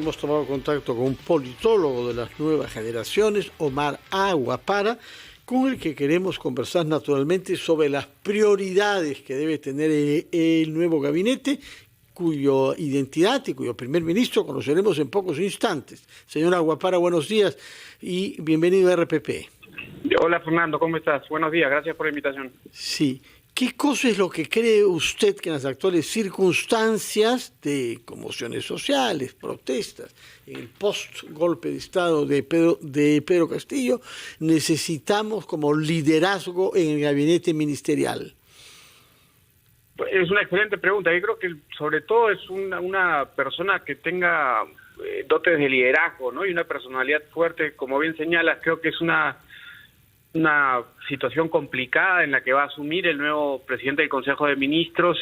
hemos tomado contacto con un politólogo de las nuevas generaciones, Omar Aguapara, con el que queremos conversar naturalmente sobre las prioridades que debe tener el nuevo gabinete, cuya identidad y cuyo primer ministro conoceremos en pocos instantes. Señor Aguapara, buenos días y bienvenido a RPP. Hola Fernando, ¿cómo estás? Buenos días, gracias por la invitación. Sí. ¿Qué cosa es lo que cree usted que en las actuales circunstancias de conmociones sociales, protestas, en el post-golpe de Estado de Pedro Castillo, necesitamos como liderazgo en el gabinete ministerial? Es una excelente pregunta. Yo creo que sobre todo es una persona que tenga dotes de liderazgo, ¿no? Y una personalidad fuerte, como bien señalas. Creo que es una situación complicada en la que va a asumir el nuevo presidente del Consejo de Ministros.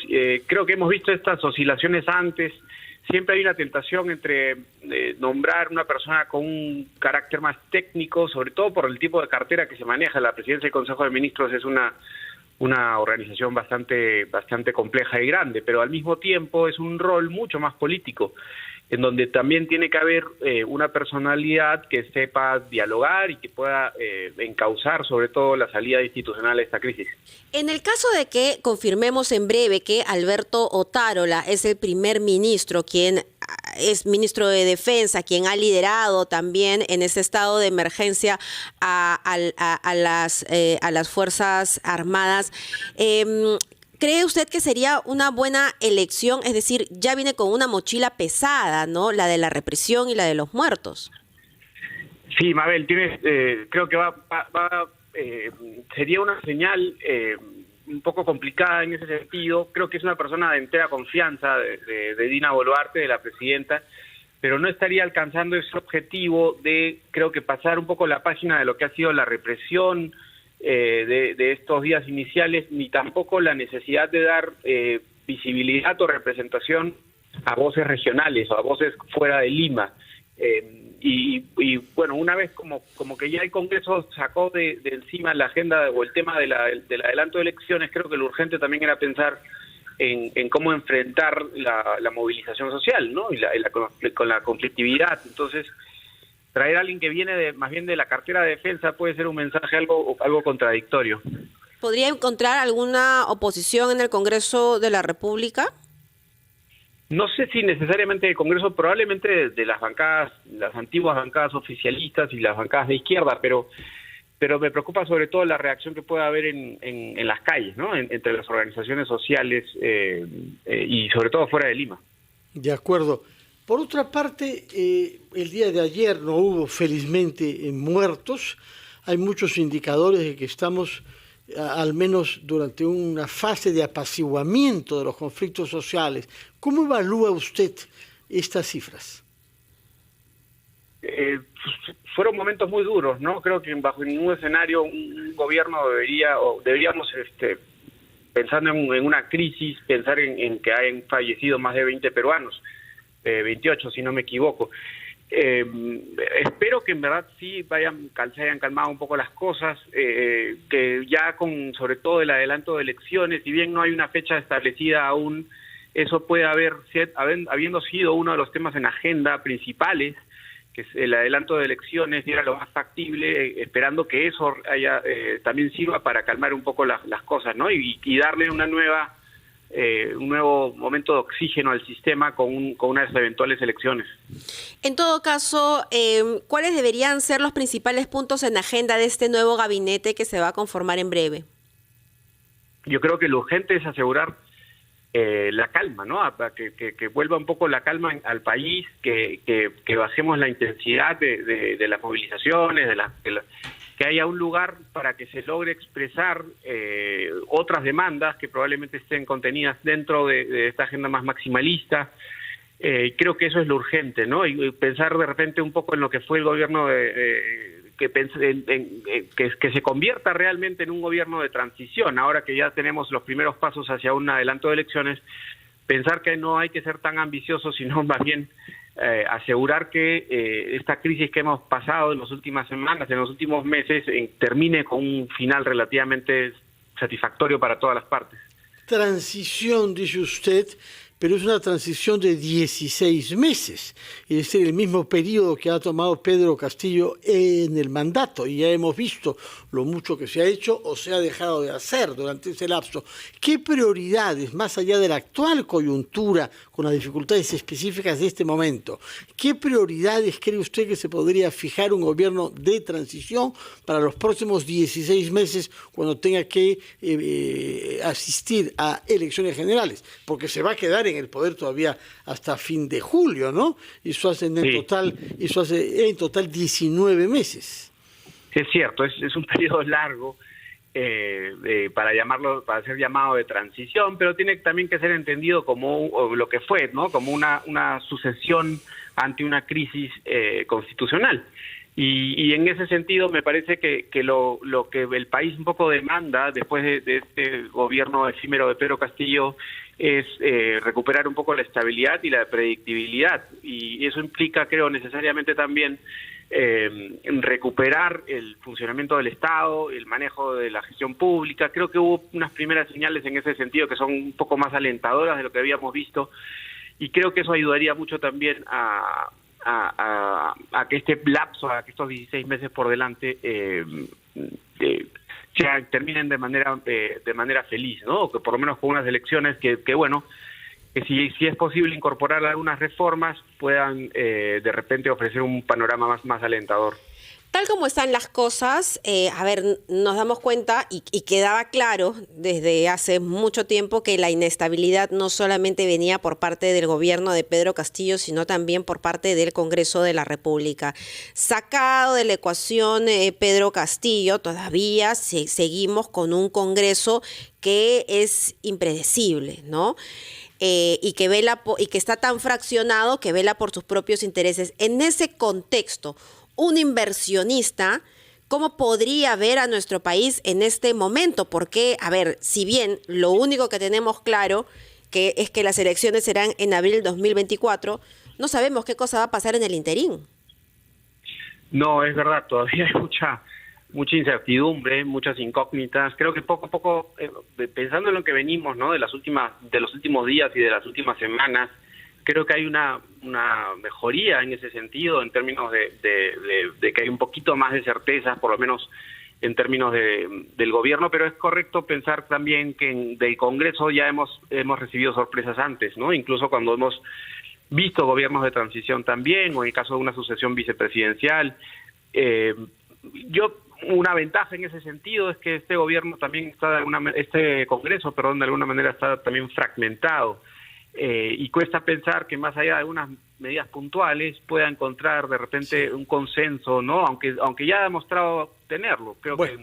Creo que hemos visto estas oscilaciones antes. Siempre hay una tentación entre nombrar una persona con un carácter más técnico, sobre todo por el tipo de cartera que se maneja. La presidencia del Consejo de Ministros es una organización bastante compleja y grande, pero al mismo tiempo es un rol mucho más político, en donde también tiene que haber una personalidad que sepa dialogar y que pueda encauzar sobre todo la salida institucional de esta crisis. En el caso de que confirmemos en breve que Alberto Otárola es el primer ministro, quien es ministro de Defensa, quien ha liderado también en ese estado de emergencia a las Fuerzas Armadas, ¿cree usted que sería una buena elección? Es decir, ya viene con una mochila pesada, ¿no? La de la represión y la de los muertos. Sí, Mabel, creo que sería una señal un poco complicada en ese sentido. Creo que es una persona de entera confianza de Dina Boluarte, de la presidenta, pero no estaría alcanzando ese objetivo de, creo que pasar un poco la página de lo que ha sido la represión de estos días iniciales, ni tampoco la necesidad de dar visibilidad o representación a voces regionales o a voces fuera de Lima. Y bueno, una vez como que ya el Congreso sacó de encima la agenda o el tema del adelanto de elecciones, creo que lo urgente también era pensar en cómo enfrentar la movilización social, ¿no? Con la conflictividad. Entonces, traer a alguien que viene más bien de la cartera de defensa puede ser un mensaje algo contradictorio. ¿Podría encontrar alguna oposición en el Congreso de la República? No sé si necesariamente el Congreso, probablemente de las bancadas, las antiguas bancadas oficialistas y las bancadas de izquierda, pero me preocupa sobre todo la reacción que pueda haber en las calles, ¿no? Entre las organizaciones sociales y sobre todo fuera de Lima. De acuerdo. Por otra parte, el día de ayer no hubo felizmente muertos. Hay muchos indicadores de que estamos al menos durante una fase de apaciguamiento de los conflictos sociales. ¿Cómo evalúa usted estas cifras? Fueron momentos muy duros, ¿no? Creo que bajo ningún escenario un gobierno deberíamos, pensando en una crisis, pensar en que hayan fallecido más de 20 peruanos, 28 si no me equivoco. Espero que en verdad sí se hayan calmado un poco las cosas, que ya sobre todo el adelanto de elecciones, si bien no hay una fecha establecida aún, eso puede habiendo sido uno de los temas en agenda principales, que es el adelanto de elecciones, y era lo más factible, esperando que eso también sirva para calmar un poco las cosas, ¿no? Y darle un nuevo momento de oxígeno al sistema con unas eventuales elecciones. En todo caso, ¿cuáles deberían ser los principales puntos en agenda de este nuevo gabinete que se va a conformar en breve? Yo creo que lo urgente es asegurar la calma, ¿no? Que vuelva un poco la calma al país, que bajemos la intensidad de las movilizaciones, que haya un lugar para que se logre expresar otras demandas que probablemente estén contenidas dentro de esta agenda más maximalista. Creo que eso es lo urgente, ¿no? Y pensar de repente un poco en lo que fue el gobierno que se convierta realmente en un gobierno de transición, ahora que ya tenemos los primeros pasos hacia un adelanto de elecciones, pensar que no hay que ser tan ambiciosos, sino más bien asegurar que esta crisis que hemos pasado en las últimas semanas, en los últimos meses, termine con un final relativamente satisfactorio para todas las partes. Transición, dice usted, pero es una transición de 16 meses, es decir, el mismo periodo que ha tomado Pedro Castillo en el mandato, y ya hemos visto lo mucho que se ha hecho o se ha dejado de hacer durante ese lapso. ¿Qué prioridades, más allá de la actual coyuntura, con las dificultades específicas de este momento, qué prioridades cree usted que se podría fijar un gobierno de transición para los próximos 16 meses cuando tenga que asistir a elecciones generales? Porque se va a quedar en el poder todavía hasta fin de julio, ¿no? Eso hace en total 19 meses. Es cierto, es un periodo largo para ser llamado de transición, pero tiene también que ser entendido como lo que fue, ¿no? Como una sucesión ante una crisis constitucional. Y en ese sentido me parece que lo que el país un poco demanda después de este gobierno efímero de Pedro Castillo es recuperar un poco la estabilidad y la predictibilidad, y eso implica, creo, necesariamente también recuperar el funcionamiento del Estado, el manejo de la gestión pública. Creo que hubo unas primeras señales en ese sentido que son un poco más alentadoras de lo que habíamos visto, y creo que eso ayudaría mucho también a que este lapso, a que estos 16 meses por delante terminen de manera feliz, ¿no? O que por lo menos con unas elecciones que bueno, que si es posible incorporar algunas reformas, puedan de repente ofrecer un panorama más alentador. Tal como están las cosas, nos damos cuenta y quedaba claro desde hace mucho tiempo que la inestabilidad no solamente venía por parte del gobierno de Pedro Castillo, sino también por parte del Congreso de la República. Sacado de la ecuación Pedro Castillo, todavía seguimos con un Congreso que es impredecible, ¿no? Y que está tan fraccionado que vela por sus propios intereses. En ese contexto, un inversionista, ¿cómo podría ver a nuestro país en este momento? Porque, si bien lo único que tenemos claro es que las elecciones serán en abril del 2024, no sabemos qué cosa va a pasar en el interín. No, es verdad, todavía hay mucha incertidumbre, muchas incógnitas. Creo que poco a poco, pensando en lo que venimos, ¿no? de los últimos días y de las últimas semanas, creo que hay una mejoría en ese sentido, en términos de que hay un poquito más de certezas, por lo menos en términos del gobierno, pero es correcto pensar también que del Congreso ya hemos recibido sorpresas antes, ¿no? Incluso cuando hemos visto gobiernos de transición también, o en el caso de una sucesión vicepresidencial. Una ventaja en ese sentido es que este gobierno también este Congreso, de alguna manera está también fragmentado. Y cuesta pensar que más allá de algunas medidas puntuales pueda encontrar de repente un consenso, ¿no? Aunque ya ha demostrado tenerlo, creo que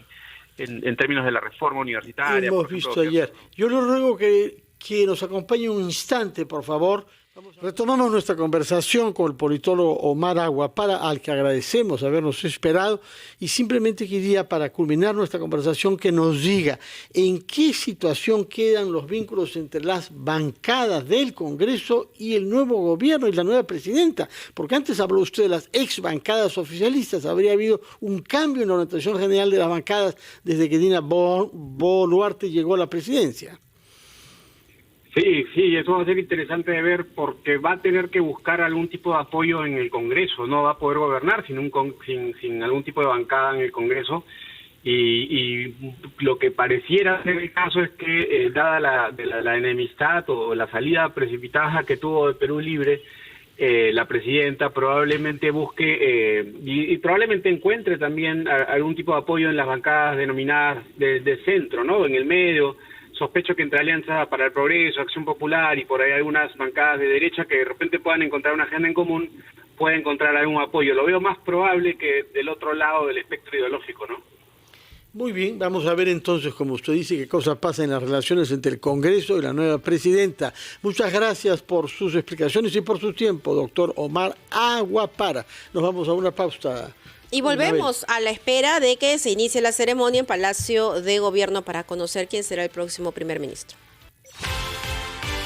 en términos de la reforma universitaria. Hemos visto ayer. Yo le ruego que nos acompañe un instante, por favor. Retomamos nuestra conversación con el politólogo Omar Aguapara, al que agradecemos habernos esperado, y simplemente quería, para culminar nuestra conversación, que nos diga en qué situación quedan los vínculos entre las bancadas del Congreso y el nuevo gobierno y la nueva presidenta, porque antes habló usted de las ex bancadas oficialistas. Habría habido un cambio en la orientación general de las bancadas desde que Dina Boluarte llegó a la presidencia. Sí, eso va a ser interesante de ver, porque va a tener que buscar algún tipo de apoyo en el Congreso. No va a poder gobernar sin algún tipo de bancada en el Congreso, y lo que pareciera ser el caso es que dada la enemistad o la salida precipitada que tuvo de Perú Libre, la presidenta probablemente busque y probablemente encuentre también algún tipo de apoyo en las bancadas denominadas de centro, ¿no? En el medio. Sospecho que entre Alianza para el Progreso, Acción Popular y por ahí algunas bancadas de derecha que de repente puedan encontrar una agenda en común, pueden encontrar algún apoyo. Lo veo más probable que del otro lado del espectro ideológico, ¿no? Muy bien, vamos a ver entonces, como usted dice, qué cosas pasan en las relaciones entre el Congreso y la nueva presidenta. Muchas gracias por sus explicaciones y por su tiempo, doctor Omar Aguapara. Nos vamos a una pausa. Y volvemos a la espera de que se inicie la ceremonia en Palacio de Gobierno para conocer quién será el próximo primer ministro.